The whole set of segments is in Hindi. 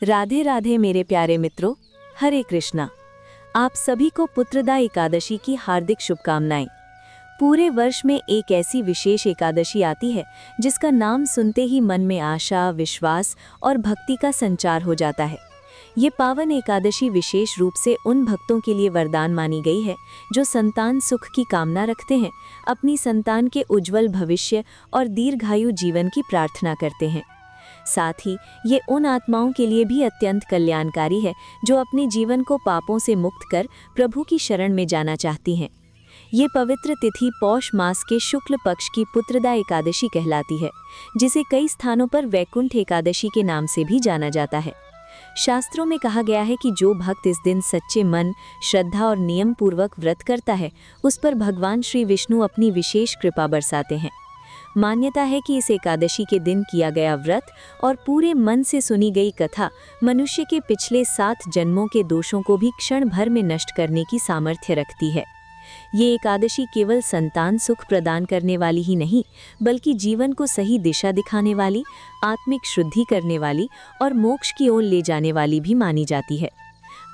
राधे राधे मेरे प्यारे मित्रों, हरे कृष्णा। आप सभी को पुत्रदा एकादशी की हार्दिक शुभकामनाएं। पूरे वर्ष में एक ऐसी विशेष एकादशी आती है जिसका नाम सुनते ही मन में आशा, विश्वास और भक्ति का संचार हो जाता है। ये पावन एकादशी विशेष रूप से उन भक्तों के लिए वरदान मानी गई है जो संतान सुख की कामना रखते हैं, अपनी संतान के उज्जवल भविष्य और दीर्घायु जीवन की प्रार्थना करते हैं। साथ ही ये उन आत्माओं के लिए भी अत्यंत कल्याणकारी है जो अपने जीवन को पापों से मुक्त कर प्रभु की शरण में जाना चाहती हैं। ये पवित्र तिथि पौष मास के शुक्ल पक्ष की पुत्रदा एकादशी कहलाती है, जिसे कई स्थानों पर वैकुंठ एकादशी के नाम से भी जाना जाता है। शास्त्रों में कहा गया है कि जो भक्त इस दिन सच्चे मन, श्रद्धा और नियम पूर्वक व्रत करता है, उस पर भगवान श्री विष्णु अपनी विशेष कृपा बरसाते हैं। मान्यता है कि इस एकादशी के दिन किया गया व्रत और पूरे मन से सुनी गई कथा मनुष्य के पिछले 7 जन्मों के दोषों को भी क्षण भर में नष्ट करने की सामर्थ्य रखती है। ये एकादशी केवल संतान सुख प्रदान करने वाली ही नहीं, बल्कि जीवन को सही दिशा दिखाने वाली, आत्मिक शुद्धि करने वाली और मोक्ष की ओर ले जाने वाली भी मानी जाती है।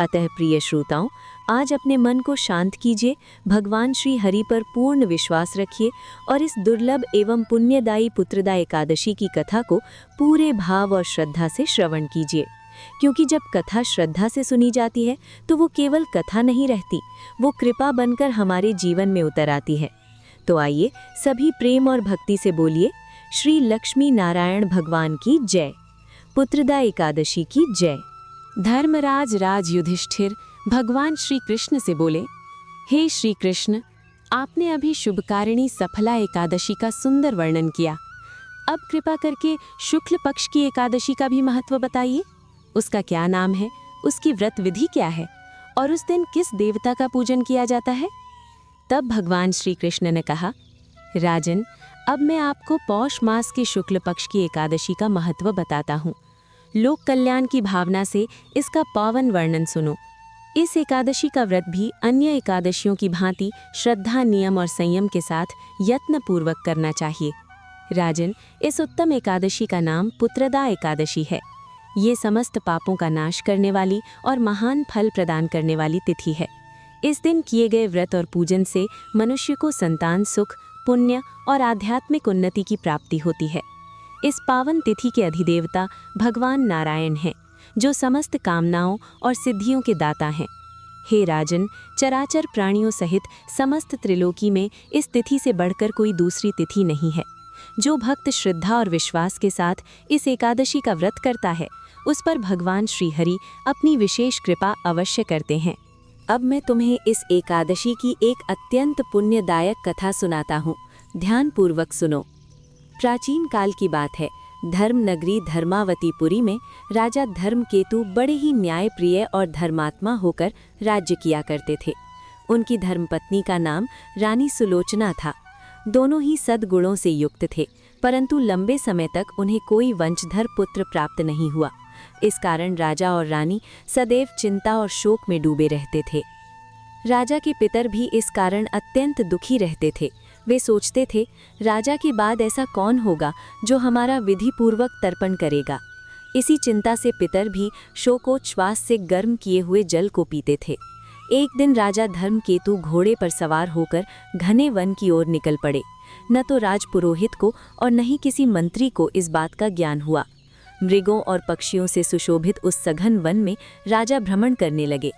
अतः प्रिय श्रोताओं, आज अपने मन को शांत कीजिए, भगवान श्री हरि पर पूर्ण विश्वास रखिए और इस दुर्लभ एवं पुण्यदायी पुत्रदा एकादशी की कथा को पूरे भाव और श्रद्धा से श्रवण कीजिए। क्योंकि जब कथा श्रद्धा से सुनी जाती है तो वो केवल कथा नहीं रहती, वो कृपा बनकर हमारे जीवन में उतर आती है। तो आइए सभी प्रेम और भक्ति से बोलिए, श्री लक्ष्मी नारायण भगवान की जय, पुत्रदा एकादशी की जय। धर्मराज राज युधिष्ठिर भगवान श्री कृष्ण से बोले, हे श्री कृष्ण, आपने अभी शुभकारिणी सफला एकादशी का सुंदर वर्णन किया। अब कृपा करके शुक्ल पक्ष की एकादशी का भी महत्व बताइए। उसका क्या नाम है, उसकी व्रत विधि क्या है और उस दिन किस देवता का पूजन किया जाता है? तब भगवान श्री कृष्ण ने कहा, राजन, अब मैं आपको पौष मास के शुक्ल पक्ष की एकादशी का महत्व बताता हूँ। लोक कल्याण की भावना से इसका पावन वर्णन सुनो। इस एकादशी का व्रत भी अन्य एकादशियों की भांति श्रद्धा, नियम और संयम के साथ यत्न पूर्वक करना चाहिए। राजन, इस उत्तम एकादशी का नाम पुत्रदा एकादशी है। ये समस्त पापों का नाश करने वाली और महान फल प्रदान करने वाली तिथि है। इस दिन किए गए व्रत और पूजन से मनुष्य को संतान सुख, पुण्य और आध्यात्मिक उन्नति की प्राप्ति होती है। इस पावन तिथि के अधिदेवता भगवान नारायण हैं, जो समस्त कामनाओं और सिद्धियों के दाता हैं। हे राजन, चराचर प्राणियों सहित समस्त त्रिलोकी में इस तिथि से बढ़कर कोई दूसरी तिथि नहीं है। जो भक्त श्रद्धा और विश्वास के साथ इस एकादशी का व्रत करता है, उस पर भगवान श्री हरि अपनी विशेष कृपा अवश्य करते हैं। अब मैं तुम्हें इस एकादशी की एक अत्यंत पुण्यदायक कथा सुनाता हूँ। ध्यानपूर्वक सुनो। प्राचीन काल की बात है। धर्म नगरी धर्मावतीपुरी में राजा धर्मकेतु बड़े ही न्यायप्रिय और धर्मात्मा होकर राज्य किया करते थे। उनकी धर्मपत्नी का नाम रानी सुलोचना था। दोनों ही सद्गुणों से युक्त थे, परंतु लंबे समय तक उन्हें कोई वंशधर पुत्र प्राप्त नहीं हुआ। इस कारण राजा और रानी सदैव चिंता और शोक में डूबे रहते थे। राजा के पितर भी इस कारण अत्यंत दुखी रहते थे। वे सोचते थे, राजा के बाद ऐसा कौन होगा जो हमारा विधिपूर्वक तर्पण करेगा। इसी चिंता से पितर भी शोकोच्छ्वास से गर्म किए हुए जल को पीते थे। एक दिन राजा धर्मकेतु घोड़े पर सवार होकर घने वन की ओर निकल पड़े। न तो राजपुरोहित को और न ही किसी मंत्री को इस बात का ज्ञान हुआ। मृगों और पक्षियों से सुशोभित उस सघन वन में राजा भ्रमण करने लगे।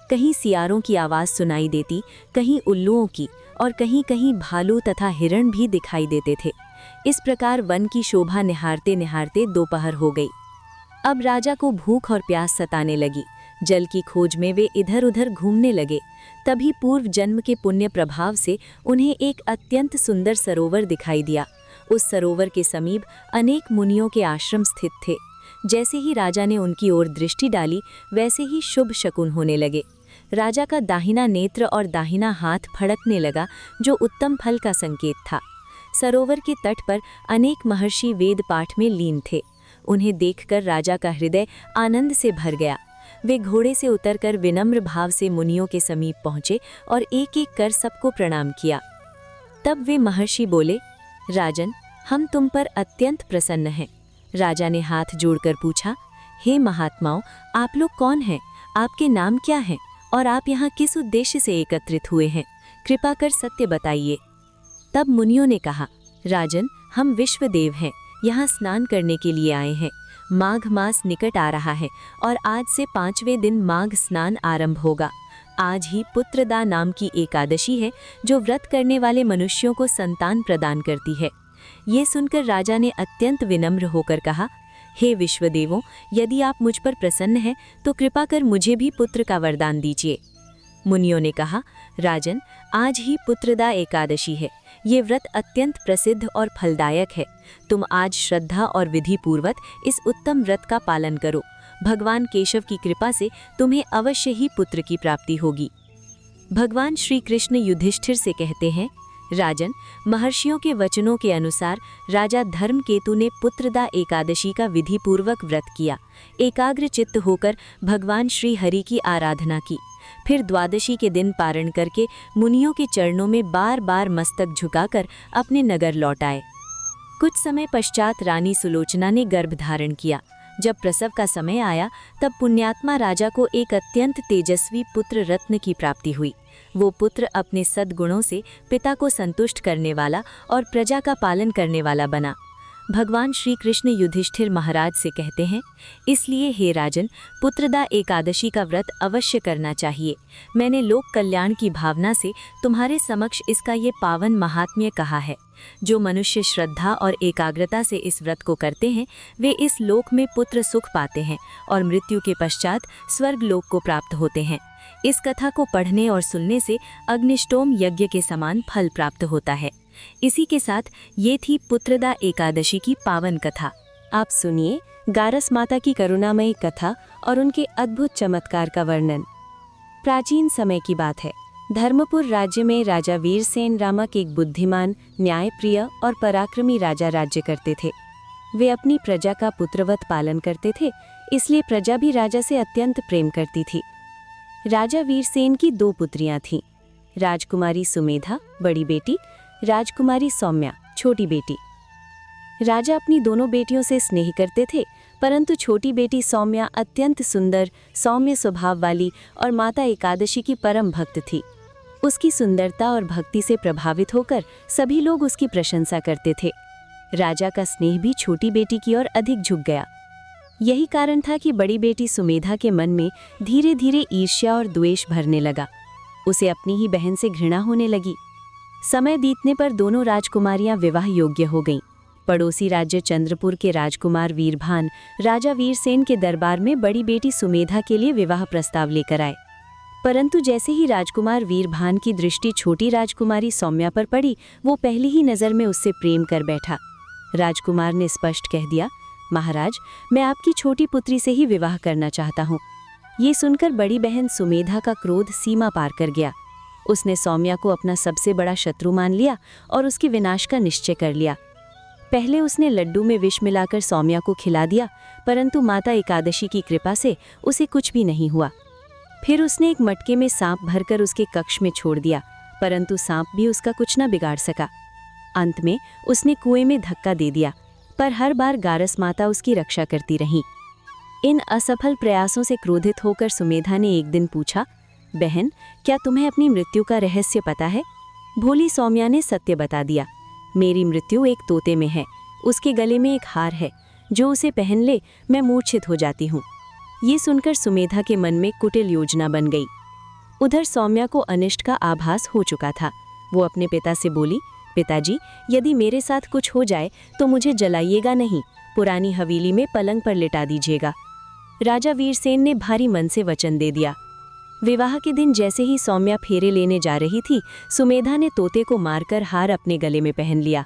कहीं सियारों की आवाज़ सुनाई देती, कहीं उल्लुओं की और कहीं कहीं भालू तथा हिरण भी दिखाई देते थे। इस प्रकार वन की शोभा निहारते निहारते दोपहर हो गई। अब राजा को भूख और प्यास सताने लगी। जल की खोज में वे इधर उधर घूमने लगे। तभी पूर्व जन्म के पुण्य प्रभाव से उन्हें एक अत्यंत सुंदर सरोवर दिखाई दिया। उस सरोवर के समीप अनेक मुनियों के आश्रम स्थित थे। जैसे ही राजा ने उनकी ओर दृष्टि डाली, वैसे ही शुभ शकुन होने लगे। राजा का दाहिना नेत्र और दाहिना हाथ फड़कने लगा, जो उत्तम फल का संकेत था। सरोवर के तट पर अनेक महर्षि वेद पाठ में लीन थे। उन्हें देखकर राजा का हृदय आनंद से भर गया। वे घोड़े से उतरकर विनम्र भाव से मुनियों के समीप पहुंचे और एक एक कर सबको प्रणाम किया। तब वे महर्षि बोले, राजन, हम तुम पर अत्यंत प्रसन्न हैं। राजा ने हाथ जोड़कर पूछा, हे महात्माओं, आप लोग कौन हैं? आपके नाम क्या हैं? और आप यहाँ किस उद्देश्य से एकत्रित हुए हैं? कृपा कर सत्य बताइए। तब मुनियों ने कहा, राजन, हम विश्वदेव हैं, यहाँ स्नान करने के लिए आए हैं। माघ मास निकट आ रहा है और आज से 5वें दिन माघ स्नान आरंभ होगा। आज ही पुत्रदा नाम की एकादशी है, जो व्रत करने वाले मनुष्यों को संतान प्रदान करती है। ये सुनकर राजा ने अत्यंत विनम्र होकर कहा, हे विश्वदेवों, यदि आप मुझ पर प्रसन्न हैं तो कृपा कर मुझे भी पुत्र का वरदान दीजिए। मुनियों ने कहा, राजन, आज ही पुत्रदा एकादशी है। ये व्रत अत्यंत प्रसिद्ध और फलदायक है। तुम आज श्रद्धा और विधि पूर्वक इस उत्तम व्रत का पालन करो। भगवान केशव की कृपा से तुम्हें अवश्य ही पुत्र की प्राप्ति होगी। भगवान श्री कृष्ण युधिष्ठिर से कहते हैं, राजन, महर्षियों के वचनों के अनुसार राजा धर्मकेतु ने पुत्रदा एकादशी का विधि पूर्वक व्रत किया। एकाग्र चित्त होकर भगवान श्री हरि की आराधना की। फिर द्वादशी के दिन पारण करके मुनियों के चरणों में बार बार मस्तक झुकाकर अपने नगर लौट आए। कुछ समय पश्चात रानी सुलोचना ने गर्भ धारण किया। जब प्रसव का समय आया तब पुण्यात्मा राजा को एक अत्यंत तेजस्वी पुत्र रत्न की प्राप्ति हुई। वो पुत्र अपने सद्गुणों से पिता को संतुष्ट करने वाला और प्रजा का पालन करने वाला बना। भगवान श्री कृष्ण युधिष्ठिर महाराज से कहते हैं, इसलिए हे राजन, पुत्रदा एकादशी का व्रत अवश्य करना चाहिए। मैंने लोक कल्याण की भावना से तुम्हारे समक्ष इसका ये पावन महात्म्य कहा है। जो मनुष्य श्रद्धा और एकाग्रता से इस व्रत को करते हैं, वे इस लोक में पुत्र सुख पाते हैं और मृत्यु के पश्चात स्वर्ग लोक को प्राप्त होते हैं। इस कथा को पढ़ने और सुनने से अग्निष्टोम यज्ञ के समान फल प्राप्त होता है। इसी के साथ ये थी पुत्रदा एकादशी की पावन कथा। आप सुनिए गारस माता की करुणामयी कथा और उनके अद्भुत चमत्कार का वर्णन। प्राचीन समय की बात है। धर्मपुर राज्य में राजा वीरसेन नामक एक बुद्धिमान, न्यायप्रिय और पराक्रमी राजा राज्य करते थे। वे अपनी प्रजा का पुत्रवत पालन करते थे, इसलिए प्रजा भी राजा से अत्यंत प्रेम करती थी। राजा वीरसेन की 2 पुत्रियां थीं, राजकुमारी सुमेधा बड़ी बेटी, राजकुमारी सौम्या छोटी बेटी। राजा अपनी दोनों बेटियों से स्नेह करते थे, परंतु छोटी बेटी सौम्या अत्यंत सुंदर, सौम्य स्वभाव वाली और माता एकादशी की परम भक्त थी। उसकी सुंदरता और भक्ति से प्रभावित होकर सभी लोग उसकी प्रशंसा करते थे। राजा का स्नेह भी छोटी बेटी की ओर अधिक झुक गया। यही कारण था कि बड़ी बेटी सुमेधा के मन में धीरे धीरे ईर्ष्या और द्वेष भरने लगा। उसे अपनी ही बहन से घृणा होने लगी। समय बीतने पर दोनों राजकुमारियां विवाह योग्य हो गईं। पड़ोसी राज्य चंद्रपुर के राजकुमार वीरभान राजा वीरसेन के दरबार में बड़ी बेटी सुमेधा के लिए विवाह प्रस्ताव लेकर आए। परंतु जैसे ही राजकुमार वीरभान की दृष्टि छोटी राजकुमारी सौम्या पर पड़ी, वो पहली ही नज़र में उससे प्रेम कर बैठा। राजकुमार ने स्पष्ट कह दिया, महाराज, मैं आपकी छोटी पुत्री से ही विवाह करना चाहता हूँ। ये सुनकर बड़ी बहन सुमेधा का क्रोध सीमा पार कर गया। उसने सौम्या को अपना सबसे बड़ा शत्रु मान लिया और उसके विनाश का निश्चय कर लिया। पहले उसने लड्डू में विष मिलाकर सौम्या को खिला दिया, परंतु माता एकादशी की कृपा से उसे कुछ भी नहीं हुआ। फिर उसने एक मटके में सांप भरकर उसके कक्ष में छोड़ दिया, परंतु सांप भी उसका कुछ न बिगाड़ सका। अंत में उसने कुएं में धक्का दे दिया, पर हर बार गारस माता उसकी रक्षा करती रहीं। इन असफल प्रयासों से क्रोधित होकर सुमेधा ने एक दिन पूछा, बहन, क्या तुम्हें अपनी मृत्यु का रहस्य पता है? भोली सौम्या ने सत्य बता दिया, मेरी मृत्यु एक तोते में है। उसके गले में एक हार है, जो उसे पहन ले मैं मूर्छित हो जाती हूँ। ये सुनकर सुमेधा के मन में कुटिल योजना बन गई। उधर सौम्या को अनिष्ट का आभास हो चुका था। वो अपने पिता से बोली, पिताजी, यदि मेरे साथ कुछ हो जाए तो मुझे जलाइएगा नहीं, पुरानी हवेली में पलंग पर लिटा दीजिएगा। राजा वीरसेन ने भारी मन से वचन दे दिया। विवाह के दिन जैसे ही सौम्या फेरे लेने जा रही थी, सुमेधा ने तोते को मारकर हार अपने गले में पहन लिया।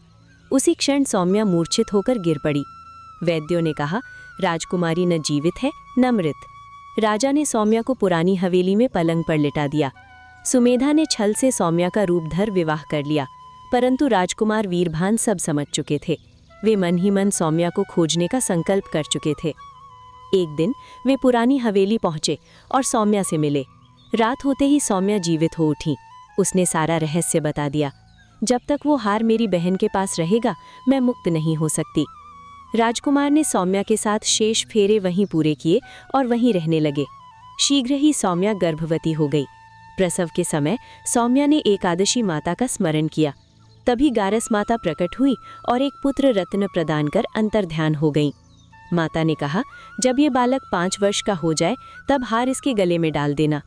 उसी क्षण सौम्या मूर्छित होकर गिर पड़ी। वैद्यों ने कहा, राजकुमारी न जीवित है न मृत। राजा ने सौम्या को पुरानी हवेली में पलंग पर लिटा दिया। सुमेधा ने छल से सौम्या का रूप धर विवाह कर लिया, परंतु राजकुमार वीरभान सब समझ चुके थे। वे मन ही मन सौम्या को खोजने का संकल्प कर चुके थे। एक दिन वे पुरानी हवेली पहुंचे और सौम्या से मिले। रात होते ही सौम्या जीवित हो उठी। उसने सारा रहस्य बता दिया। जब तक वो हार मेरी बहन के पास रहेगा, मैं मुक्त नहीं हो सकती। राजकुमार ने सौम्या के साथ शेष फेरे वहीं पूरे किए और वहीं रहने लगे। शीघ्र ही सौम्या गर्भवती हो गई। प्रसव के समय सौम्या ने एकादशी माता का स्मरण किया। तभी गारस माता प्रकट हुई और एक पुत्र रत्न प्रदान कर अंतर्ध्यान हो गईं। माता ने कहा, जब ये बालक 5 वर्ष का हो जाए तब हार इसके गले में डाल देना।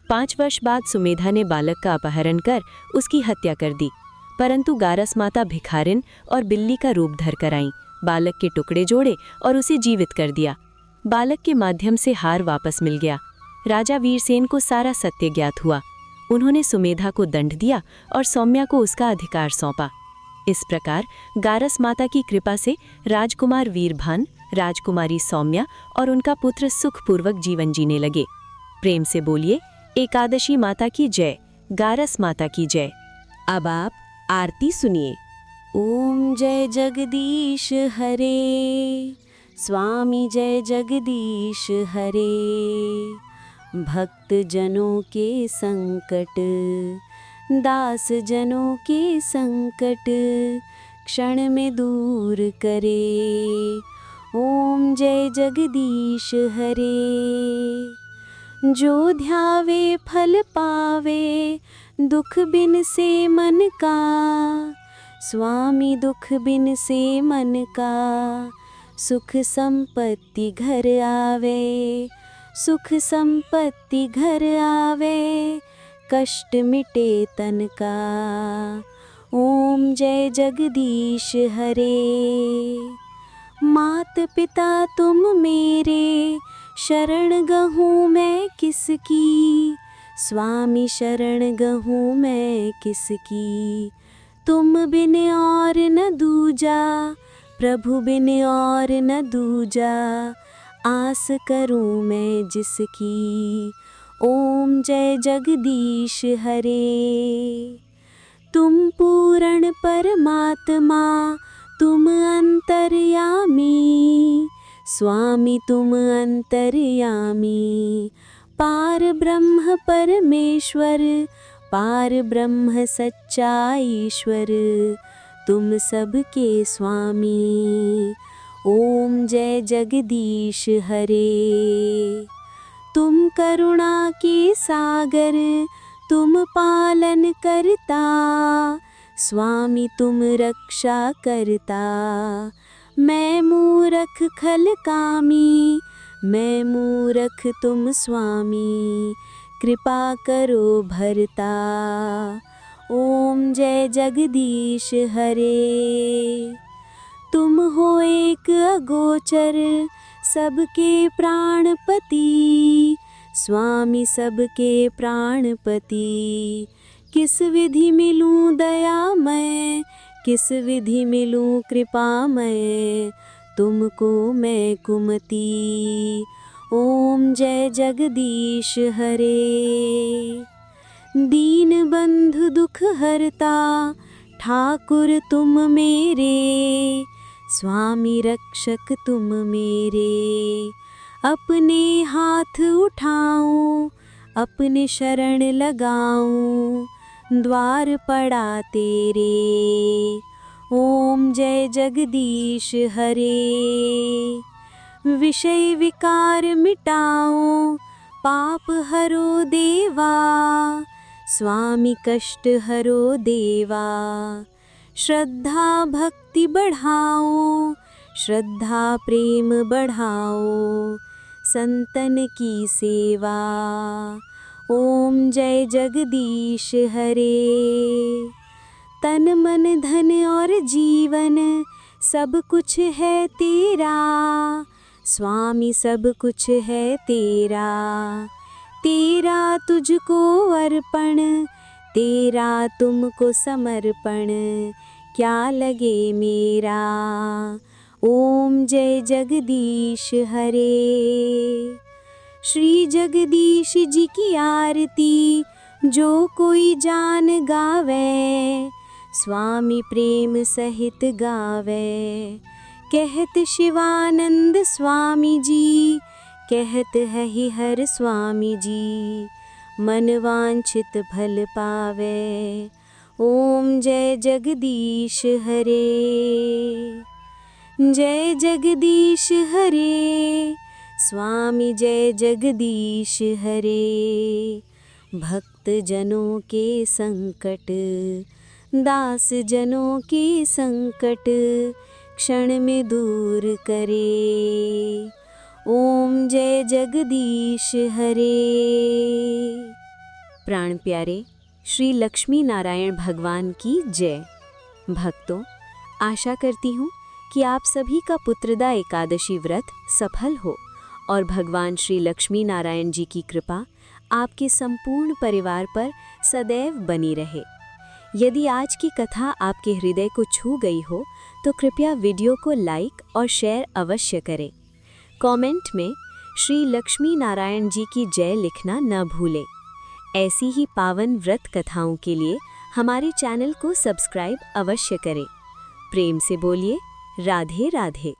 5 वर्ष बाद सुमेधा ने बालक का अपहरण कर उसकी हत्या कर दी, परंतु गारस माता भिखारिन और बिल्ली का रूप धर कर आईं, बालक के टुकड़े जोड़े और उसे जीवित कर दिया। बालक के माध्यम से हार वापस मिल गया। राजा वीरसेन को सारा सत्य ज्ञात हुआ। उन्होंने सुमेधा को दंड दिया और सौम्या को उसका अधिकार सौंपा। इस प्रकार गारस माता की कृपा से राजकुमार वीरभान, राजकुमारी सौम्या और उनका पुत्र सुखपूर्वक जीवन जीने लगे। प्रेम से बोलिए, एकादशी माता की जय, गारस माता की जय। अब आप आरती सुनिए। ओम जय जगदीश हरे, स्वामी जय जगदीश हरे। भक्त जनों के संकट, दास जनों के संकट क्षण में दूर करे। ओम जय जगदीश हरे। जो ध्यावे फल पावे, दुख बिन से मन का। स्वामी दुख बिन से मन का, सुख संपत्ति घर आवे। सुख संपत्ति घर आवे, कष्ट मिटे तन का। ओम जय जगदीश हरे। मात पिता तुम मेरे, शरण गहूँ मैं किसकी। स्वामी शरण गहूँ मैं किसकी। तुम बिन और न दूजा, प्रभु बिन और न दूजा। आस करूँ मैं जिसकी। ओम जय जगदीश हरे। तुम पूर्ण परमात्मा, तुम अंतर्यामी। स्वामी तुम अंतर्यामी। पार ब्रह्म परमेश्वर, पार ब्रह्म सच्चा ईश्वर। तुम सबके स्वामी। ओम जय जगदीश हरे। तुम करुणा के सागर, तुम पालन करता। स्वामी तुम रक्षा करता। मैं मूरख खल कामी, मैं मूरख तुम स्वामी। कृपा करो भरता। ओम जय जगदीश हरे। तुम हो एक अगोचर, सबके प्राणपति। स्वामी सबके प्राणपति। किस विधि मिलूं दयामय, किस विधि मिलूं कृपामय। तुमको मैं कुमति। ओम जय जगदीश हरे। दीन बंधु दुख हरता, ठाकुर तुम मेरे। स्वामी रक्षक तुम मेरे। अपने हाथ उठाऊं, अपने शरण लगाऊं। द्वार पड़ा तेरे। ओम जय जगदीश हरे। विषय विकार मिटाओ, पाप हरो देवा। स्वामी कष्ट हरो देवा। श्रद्धा भक्ति बढ़ाओ, श्रद्धा प्रेम बढ़ाओ। संतन की सेवा। ओम जय जगदीश हरे। तन मन धन और जीवन, सब कुछ है तेरा। स्वामी सब कुछ है तेरा। तेरा तुझको अर्पण, तेरा तुमको समर्पण। क्या लगे मेरा। ओम जय जगदीश हरे। श्री जगदीश जी की आरती जो कोई जान गावे। स्वामी प्रेम सहित गावे। कहत शिवानंद स्वामी जी, कहत है ही हर स्वामी जी। मन वांछित फल पावे। ओम जय जगदीश हरे। जय जगदीश हरे, स्वामी जय जगदीश हरे। भक्त जनों के संकट, दास जनों के संकट क्षण में दूर करे। ओम जय जगदीश हरे। प्राण प्यारे श्री लक्ष्मी नारायण भगवान की जय। भक्तों, आशा करती हूँ कि आप सभी का पुत्रदा एकादशी व्रत सफल हो और भगवान श्री लक्ष्मी नारायण जी की कृपा आपके संपूर्ण परिवार पर सदैव बनी रहे। यदि आज की कथा आपके हृदय को छू गई हो तो कृपया वीडियो को लाइक और शेयर अवश्य करें। कमेंट में श्री लक्ष्मी नारायण जी की जय लिखना न भूलें। ऐसी ही पावन व्रत कथाओं के लिए हमारे चैनल को सब्सक्राइब अवश्य करें। प्रेम से बोलिए राधे राधे।